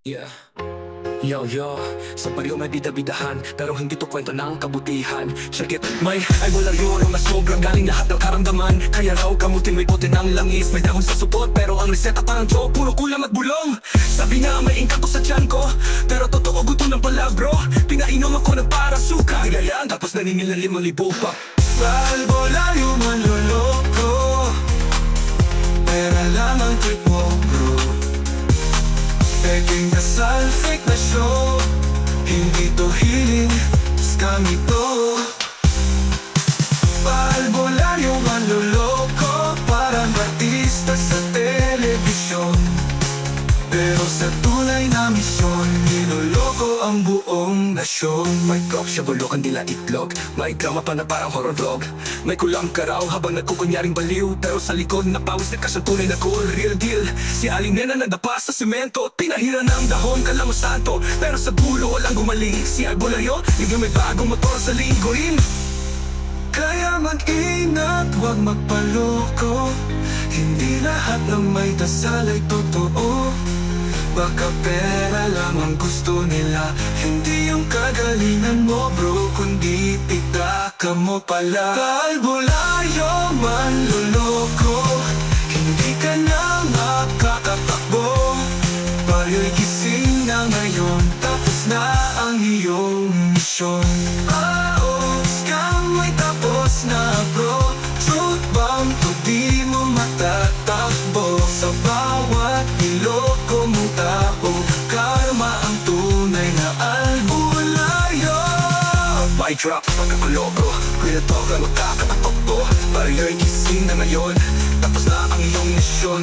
Yeah. Yo, sa baliw may bida-bidahan, pero hindi to kwento ng kabutihan. Check it, may ay wala yun na sobrang galing lahat ng karamdaman. Kaya raw kamutin may bote ng langis, may dahon sa supot, pero ang reseta parang joke, puro kulam at bulong. Sabi nga may engkanto sa tiyan ko, pero totoo gusto ng pala bro. Pinainom ako ng para suka, nilayan, tapos naningil ng 5,000 pa. Balbola yung manloloko, pera lang ang trip mo bro. Peking dasal, fake na show, hindi to healing, scam ito. Balbola yung manloloko, parang artista sa telebisyon, pero sa tunay na misyon, niloloko ang buong nasyon. May cop siya bulokan nila itlog, may drama pa na parang horror vlog. May kulang ka raw habang nagkukunyaring baliw, pero sa likod na pawis na kasyang tunay na cool, real deal. Si Aling Nena nadapa sa semento, pinahira ng dahon kala mo santo, pero sa dulo walang gumaling. Si Albola yun, yung may bagong motor sa lingguin. Kaya mag-ingat, huwag magpaloko, hindi lahat ng may dasal ay totoo. Baka pera lang ang gusto nila, hindi yung kagalingan mo bro, kundi pitaka mo pala. Balbola yung manloloko, hindi ka na makakatakbo. Balyo'y gising na ngayon, tapos na ang iyong misyon. Scam ay tapos na bro, truth bomb to di mo matatakbo. Sa bawat niloko mong tao, karma ang tunay na albulayo. May drop, pagkakuloko, kuya to ka magkakatakbo. Balyo'y gising na ngayon, tapos na ang iyong misyon.